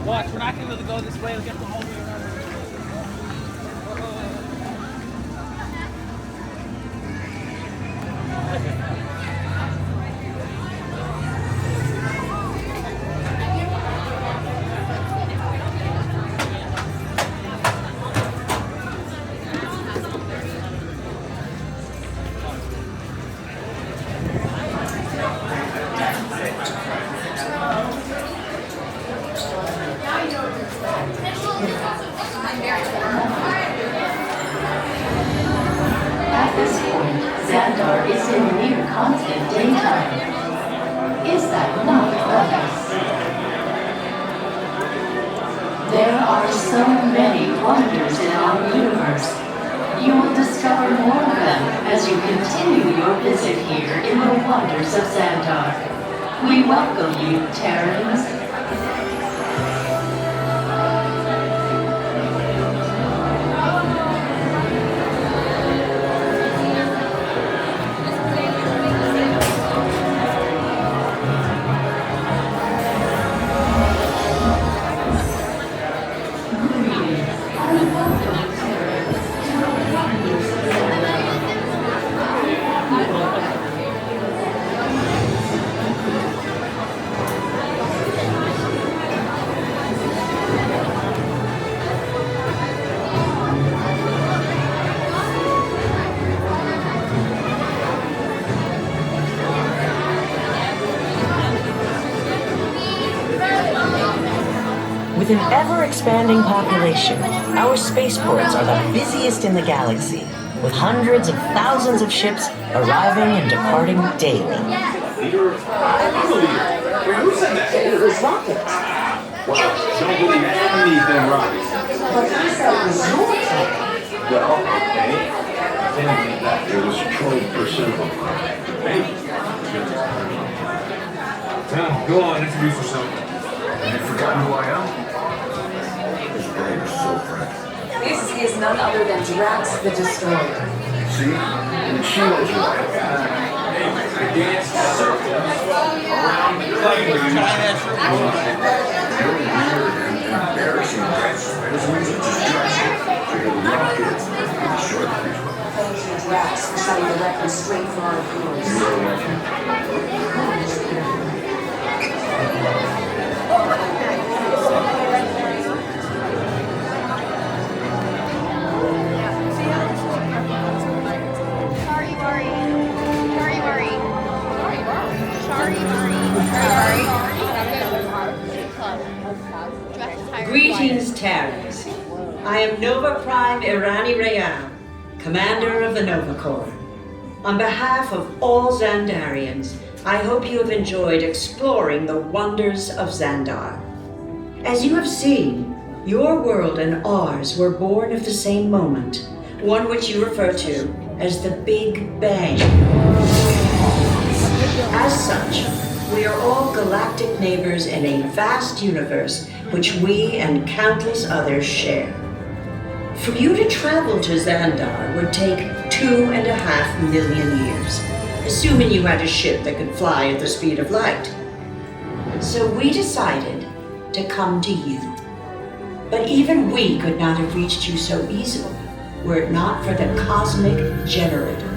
Watch, we're not going to be able to go this way. We'll get the whole way around. At this point, Xandar is in near constant daytime. Is that not obvious? There are so many wonders in our universe. You will discover more of them as you continue your visit here in the wonders of Xandar. We welcome you, Terrans. With an ever-expanding population, our spaceports are the busiest in the galaxy, with hundreds of thousands of ships arriving and departing daily. Who said that? It was rockets. Well, don't believe anything rockets. But I said it was your type. Well, okay. It was 12% of them. Now, go on, introduce yourself. Have you forgotten who I am? This brain is so fresh. This is none other than Trammps the Destroyer. See? She knows who I am. I dance circles around the playground. Your weird and embarrassing dance is a distraction. So you're the young kids and the short people. Thank you, Trammps, for setting the record straight for our viewers. You're welcome. Greetings, Terrans. I am Nova Prime Irani Rayam, Commander of the Nova Corps. On behalf of all Xandarians, I hope you have enjoyed exploring the wonders of Xandar. As you have seen, your world and ours were born of the same moment, one which you refer to as the Big Bang. As such, we are all galactic neighbors in a vast universe which we and countless others share. For you to travel to Xandar would take 2.5 million years, assuming you had a ship that could fly at the speed of light. So we decided to come to you. But even we could not have reached you so easily were it not for the Cosmic Generator,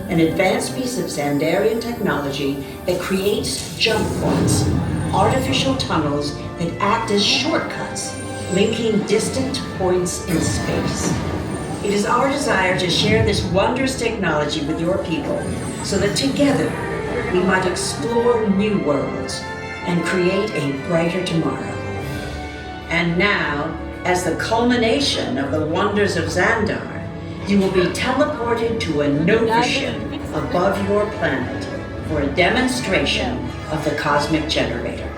an advanced piece of Xandarian technology that creates jump points, artificial tunnels that act as shortcuts, linking distant points in space. It is our desire to share this wondrous technology with your people so that together we might explore new worlds and create a brighter tomorrow. And now, as the culmination of the wonders of Xandar, you will be teleported to a Nova ship above your planet for a demonstration of the Cosmic Generator.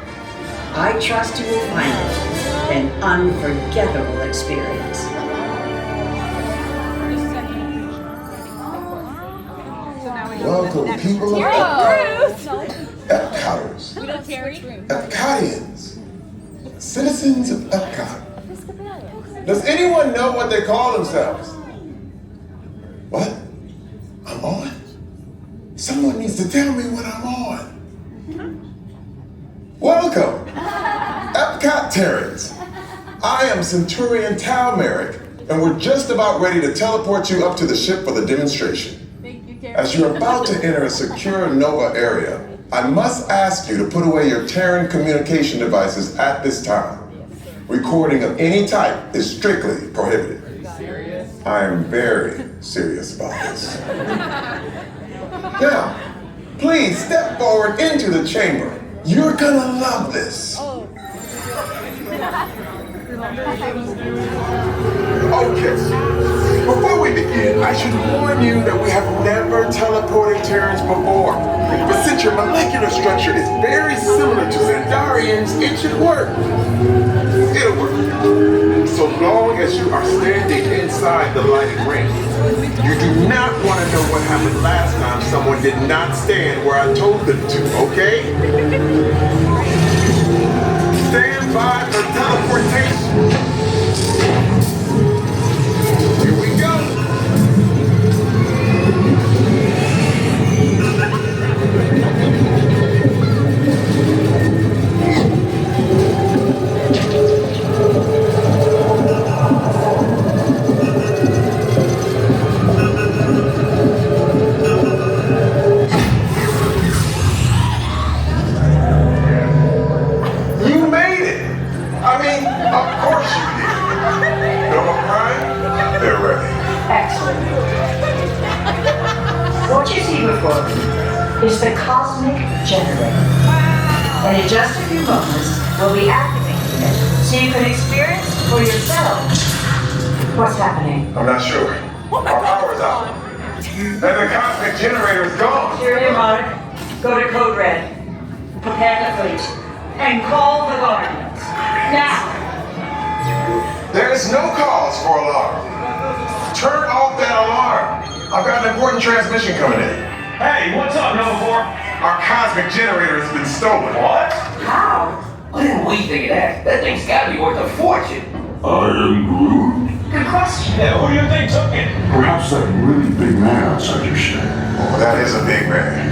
I trust you will find it an unforgettable experience. Welcome, people of EPCOTers, EPCOTians, citizens of EPCOT. Does anyone know what they call themselves? What? I'm on? Someone needs to tell me what I'm on. Welcome, EPCOT back, Terrans. I am Centurion Tal Merrick, and we're just about ready to teleport you up to the ship for the demonstration. As you're about to enter a secure Nova area, I must ask you to put away your Terran communication devices at this time. Recording of any type is strictly prohibited. I am very serious about this. Now, please step forward into the chamber. You're gonna love this. Okay, before we begin, I should warn you that we have never teleported Terrans before. But since your molecular structure is very similar to Xandarians, it should work. It'll work. So long as you are standing inside the lighted ring. You do not want to know what happened last time someone did not stand where I told them to, okay? Stand by for teleportation. Here we go. Is the cosmic generator. And in just a few moments, we'll be activating it so you can experience for yourself what's happening. I'm not sure. Our power's out. And the cosmic generator is gone. Superior Monarch, go to Code Red. Prepare the fleet. And call the Guardians. Now! There is no cause for alarm. Turn off that alarm. I've got an important transmission coming in. Hey, what's up, Nova 4? Our cosmic generator has been stolen. What? How? What did we think of that? That thing's gotta be worth a fortune. I am Groot. Good question. Yeah, who do you think took it? Perhaps that really big man outside your ship. Oh, that is a big man.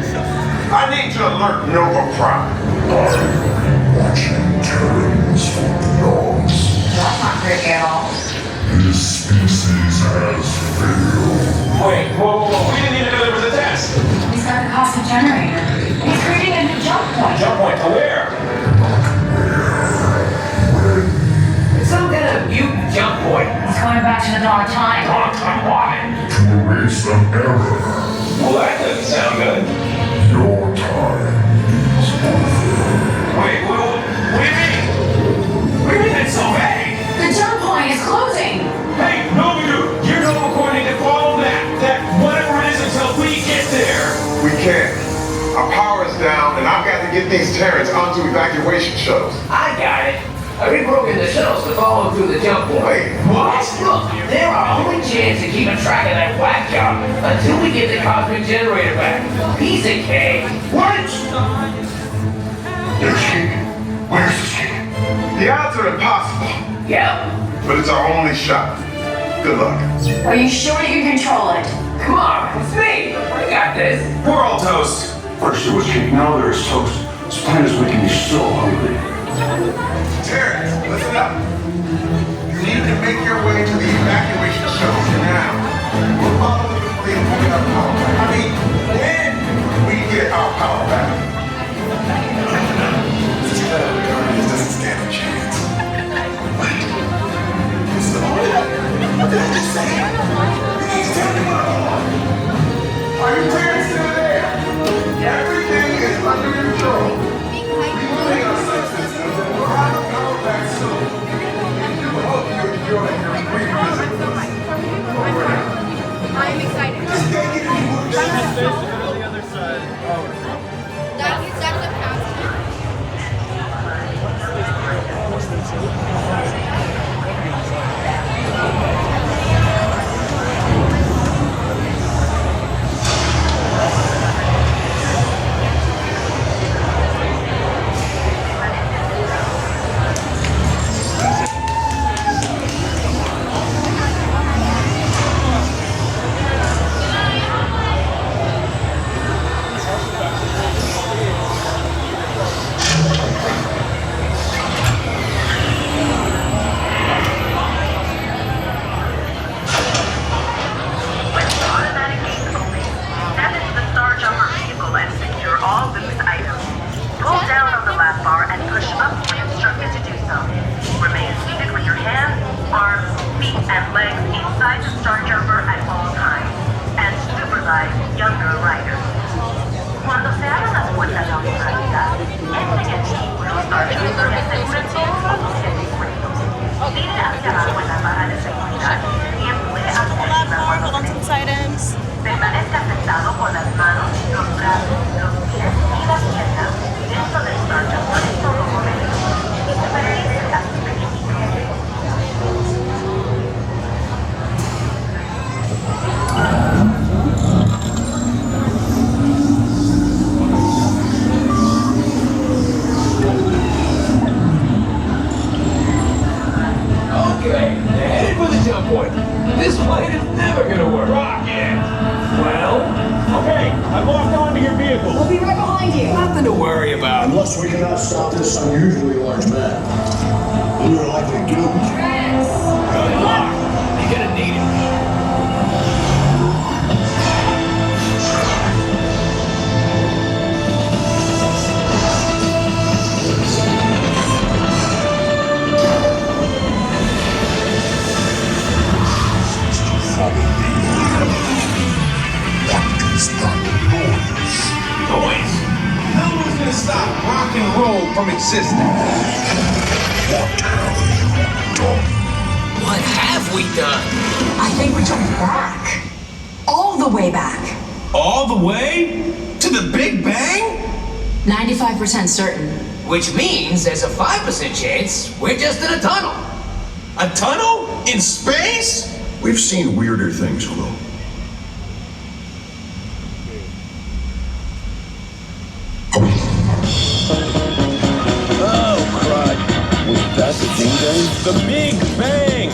I need to alert Nova Prime. I'm watching Terrans from the dogs. That's not creepy at all. This species has failed. Wait, whoa. We didn't even know there was a test. He's got the cosmic generator. He's creating a new jump point. Jump point to where? Some kind of mutant jump point. He's going back to the dawn of time. I'm why? To erase an error. Well, that doesn't sound good. Your time is over. Wait, what do you mean? What do you mean it's so vague? The jump point is closing. Hey, Nova Dude, you're Nova Corps need to follow that whatever it is until we get there. We can't. Our power is down, and I've got to get these Terrans onto evacuation shuttles. I got it. I reprogrammed the shuttles to follow through the jump point. Wait, what? Look, they're our only chance of keeping track of that whack job until we get the cosmic generator back. Piece of cake. What? There's King. Where's this King? The odds are impossible, Yep. but it's our only shot. Good luck. Are you sure you can control it? Come on, it's me. I got this. We're all toast. First it was King, now there's toast. This planet is making me so hungry. Terrans, listen up. You need to make your way to the evacuation shuttles now. We're following the fleet when we get our power back. I mean, when we get our power back. This doesn't stand a chance. Wait. What's the order? What did I just say? Please tell me what I want. Are you Terrans still there? Everything is under control. Removing our subsystems and we'll have our power back soon. We do hope you enjoy your brief visit with us. Over and out. I'm excited. Just take it and move. On the other side. Oh. your legs inside the Star Jumper at all times and supervise younger riders. Cuando se abran las puertas de opcionalidad, entre en el vehículo Star Jumper y asegúrense de sus puestos. Tire hacia abajo en la barra de seguridad y empuje hacia arriba cuando se permanezca sentado con las manos, los brazos, los pies y las piernas dentro del Star Jumper en todo momento. Y supervise a sus pequeñitos. Okay, headed for the jump point. This plane is never gonna work. Rocket! Well, okay, I've locked onto your vehicle. We'll be right behind you. Nothing to worry about. Unless we cannot stop this unusually large man. We're likely doomed. Good luck. You're gonna need it. Noise. No one's gonna stop rock and roll from existing. What have we done? I think we jumped back. All the way back. All the way? To the Big Bang? 95% certain. Which means there's a 5% chance we're just in a tunnel. A tunnel? In space? We've seen weirder things, Quill. Oh, crud. Was that the Big Bang? The Big Bang!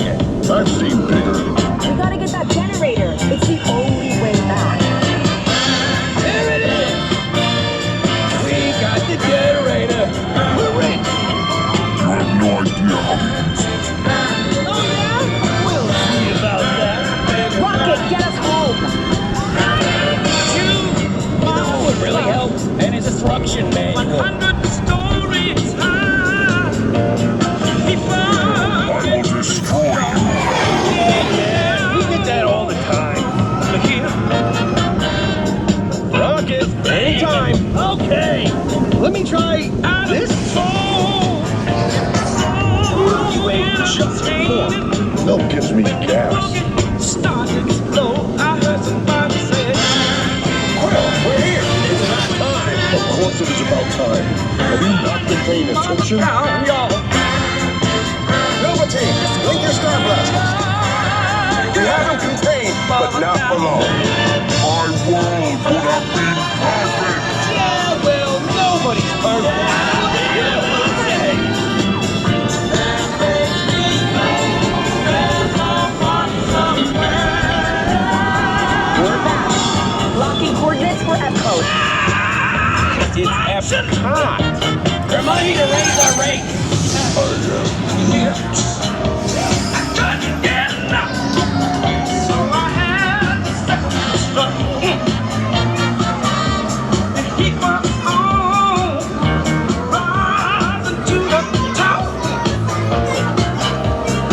I've seen bigger. We gotta get that generator. It's the only way back. There it is! We got the generator! We're ready! You have no idea how to use it. Oh, yeah? We'll see about that. Rocket, get us home. That would really help. And his instruction manual. 100 stories high. I will destroy you. Yeah, we did that all the time. Look here. Rocket, anytime! Okay. Let me try this. You ain't just poor. Milk gives me gas. Started slow. I heard somebody say. Well, we're here. It's about time. Of course it is about time. Have you not been paying attention? Down, y'all. Nova Team, link your Star Blasters. We have them contained, but not for long. My world would have been perfect. Yeah, well, nobody's perfect. We're back. Locking coordinates for EPCOT. It's EPCOT. Remind me to raise our rate. So I had to step and keep my own rising to the top.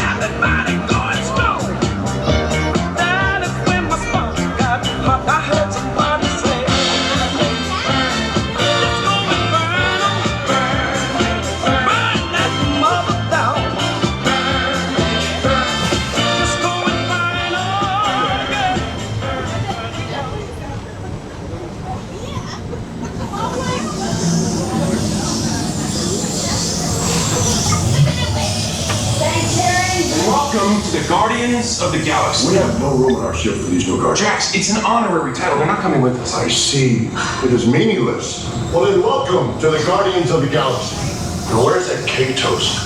Everybody going slow. That is when my spark got hot. I heard somebody say, let's go Inferno. Burn that mother down. Let's go Inferno. Yeah. Welcome to the Guardians of the Galaxy. We have no room in our ship for these new guards. Jax, it's an honorary title. They're not coming with us. I see. It is meaningless. Well then, welcome to the Guardians of the Galaxy. Now where's that cake toast?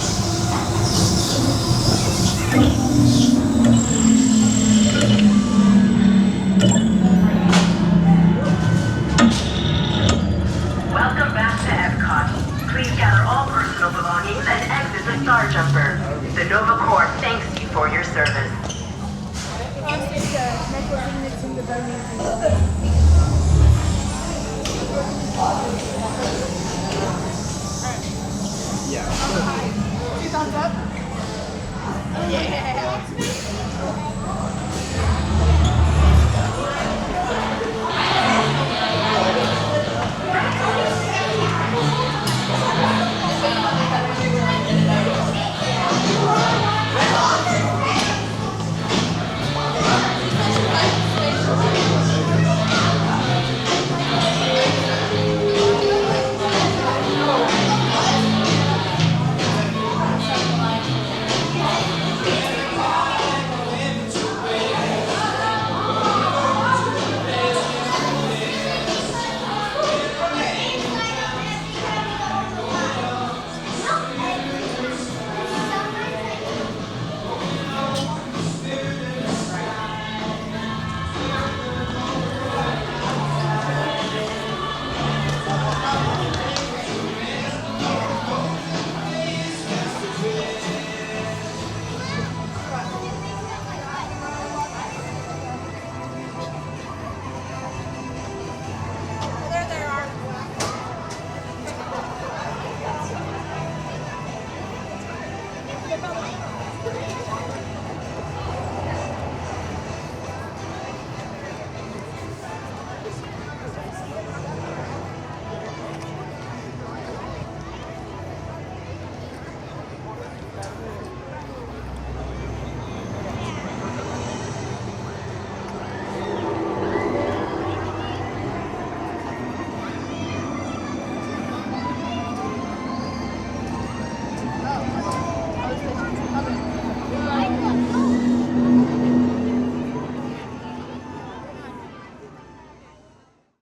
Welcome back to EPCOT. Please gather all personal belongings and exit the Star Jumper. The Nova Corps thanks you for your service.